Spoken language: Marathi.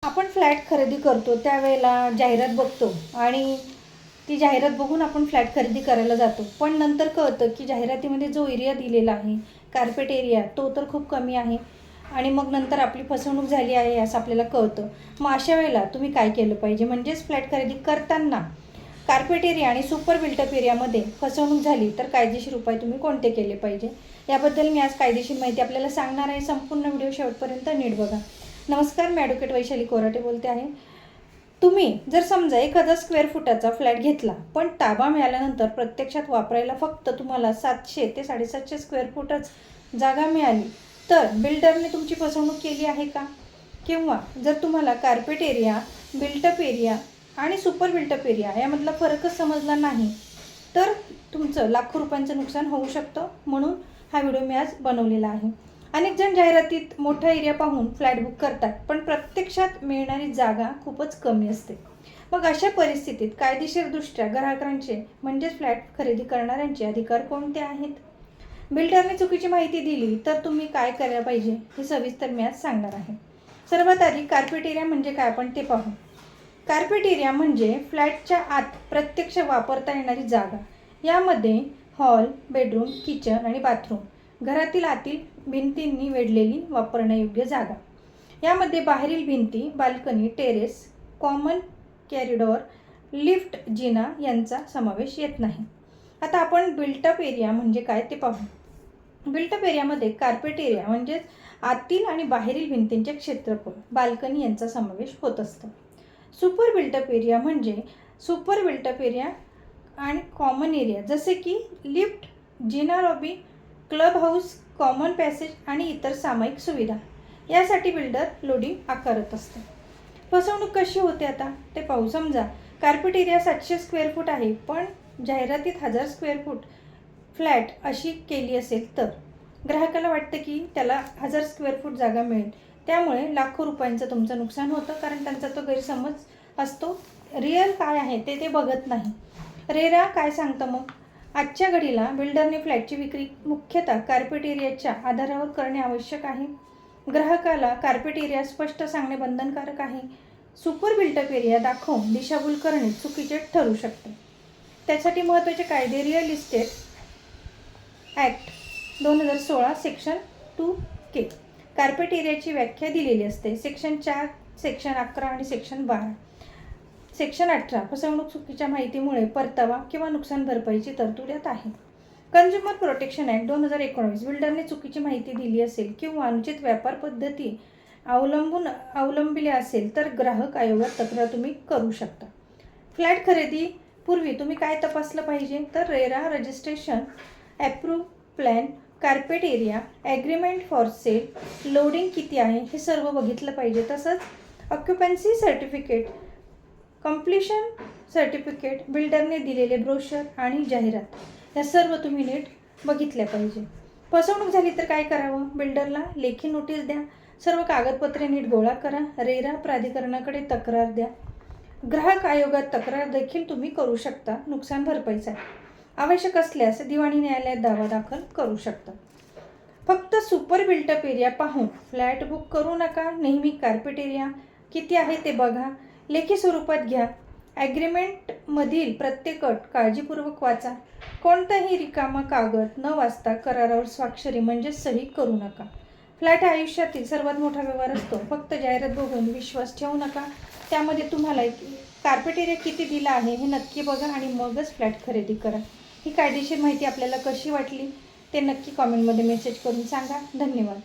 आपण फ्लॅट खरेदी करतो त्यावेळेला जाहिरात बघतो आणि ती जाहिरात बघून आपण फ्लॅट खरेदी करायला जातो. पण नंतर कळतं की जाहिरातीमध्ये जो एरिया दिलेला आहे, कार्पेट एरिया, तो तर खूप कमी आहे आणि मग नंतर आपली फसवणूक झाली आहे असं आपल्याला कळतं. मग अशा वेळेला तुम्ही काय केलं पाहिजे? म्हणजेच फ्लॅट खरेदी करताना कार्पेट एरिया आणि सुपर बिल्टअप एरियामध्ये फसवणूक झाली तर कायदेशीर उपाय तुम्ही कोणते केले पाहिजे? याबद्दल मी आज कायदेशीर माहिती आपल्याला सांगणार आहे. संपूर्ण व्हिडिओ शेवटपर्यंत नीट बघा. नमस्कार, मी ॲडव्होकेट वैशाली कोराटे बोलते आहे. तुम्ही जर समजा 1000 स्क्वेअर फुटाचा फ्लॅट घेतला, पण ताबा मिळाल्यानंतर प्रत्यक्षात वापरायला फक्त तुम्हाला 700 ते 750 स्क्वेअर फुटच जागा मिळाली, तर बिल्डरने तुमची फसवणूक केली आहे का? किंवा जर तुम्हाला कार्पेट एरिया, बिल्टअप एरिया आणि सुपर बिल्टअप एरिया यामधला फरकच समजला नाही, तर तुमचं लाखो रुपयांचं नुकसान होऊ शकतं. म्हणून हा व्हिडिओ मी आज बनवलेला आहे. अनेक जण जाहिरातीत मोठा एरिया पाहून फ्लॅट बुक करतात, पण प्रत्यक्षात मिळणारी जागा खूपच कमी असते. मग अशा परिस्थितीत कायदेशीरदृष्ट्या ग्राहकांचे म्हणजेच फ्लॅट खरेदी करणाऱ्यांचे अधिकार कोणते आहेत? बिल्डरने चुकीची माहिती दिली तर तुम्ही काय करायला पाहिजे हे सविस्तर मी आज सांगणार आहे. सर्वात आधी कार्पेट एरिया म्हणजे काय आपण ते पाहू. कार्पेट एरिया म्हणजे फ्लॅटच्या आत प्रत्यक्ष वापरता येणारी जागा. यामध्ये हॉल, बेडरूम, किचन आणि बाथरूम, घरातील आतील भिंतींनी वेढलेली वापरण्यायोग्य जागा. यामध्ये बाहेरील भिंती, balcony, terrace, common corridor, lift, जिना यांचा समावेश येत नाही. आता आपण बिल्टअप एरिया म्हणजे काय ते पाहू. बिल्टअप एरियामध्ये कार्पेट एरिया म्हणजेच आतील आणि बाहेरील भिंतींचे क्षेत्रफळ, बाल्कनी यांचा समावेश होत असतो. सुपर बिल्टअप एरिया म्हणजे सुपर बिल्टअप एरिया आणि कॉमन एरिया जसे की लिफ्ट, जिना, lobby, club house, common passage आणि इतर सामायिक सुविधा यासाठी बिल्डर लोडिंग आकारत असते. फसवणूक कशी होते आता ते पाहू. समजा कार्पेट एरिया 700 स्क्वेअर फूट आहे, पण जाहिरातीत 1000 स्क्वेअर फूट फ्लॅट अशी केली असेल, तर ग्राहकाला वाटतं की त्याला 1000 स्क्वेअर फूट जागा मिळेल. त्यामुळे लाखो रुपयांचं तुमचं नुकसान होतं, कारण त्यांचा तो गैरसमज असतो. रिअल काय आहे ते बघत नाही. रेरा काय सांगतं मग? आजच्या घडीला बिल्डरने फ्लॅटची विक्री मुख्यतः कार्पेट एरियाच्या आधारावर करणे आवश्यक आहे. ग्राहकाला कार्पेट एरिया स्पष्ट सांगणे बंधनकारक आहे. सुपर बिल्टअप एरिया दाखवून दिशाभूल करणे चुकीचे ठरू शकते. त्यासाठी महत्त्वाचे कायदे. Real estate act 2016 section 2K carpet एरियाची व्याख्या दिलेली असते. सेक्शन 4, सेक्शन 11 आणि सेक्शन 12. सेक्शन 18 फसवणूक, चुकीच्या माहितीमुळे परतावा किंवा नुकसान भरपाईची तरतूद यात आहे. कन्झ्युमर प्रोटेक्शन ॲक्ट 2019 बिल्डरने चुकीची माहिती दिली असेल किंवा अनुचित व्यापार पद्धती अवलंबिल्या असेल तर ग्राहक आयोगात तक्रार तुम्ही करू शकता. फ्लॅट खरेदी पूर्वी तुम्ही काय तपासलं पाहिजे? तर RERA registration, approve plan, carpet area, agreement for sale, loading किती आहे हे सर्व बघितलं पाहिजे. तसंच ऑक्युपन्सी सर्टिफिकेट, कंप्लिशन सर्टिफिकेट, बिल्डरने दिलेले ब्रोशर आणि जाहिरात या सर्व तुम्ही नीट बघितल्या पाहिजे. फसवणूक झाली तर काय करावं? बिल्डरला लेखी नोटीस द्या. सर्व कागदपत्रे नीट गोळा करा. रेरा प्राधिकरणाकडे तक्रार द्या. ग्राहक आयोगात तक्रार देखील तुम्ही करू शकता नुकसान भरपाईसाठी. आवश्यक असल्यास दिवाणी न्यायालयात दावा दाखल करू शकता. फक्त सुपर बिल्टअप एरिया पाहून फ्लॅट बुक करू नका. नेहमी कार्पेट एरिया किती आहे ते बघा. लेखी स्वरूपात घ्या. ॲग्रीमेंटमधील प्रत्येक अट काळजीपूर्वक वाचा. कोणताही रिकामा कागद न वाचता करारावर स्वाक्षरी म्हणजे सही करू नका. फ्लॅट आयुष्यातील सर्वात मोठा व्यवहार असतो. फक्त जाहिरात बघून विश्वास ठेवू नका. त्यामध्ये तुम्हाला कार्पेट एरिया किती दिला आहे हे नक्की बघा आणि मगच फ्लॅट खरेदी करा. ही कायदेशीर माहिती आपल्याला कशी वाटली ते नक्की कॉमेंटमध्ये मेसेज करून सांगा. धन्यवाद.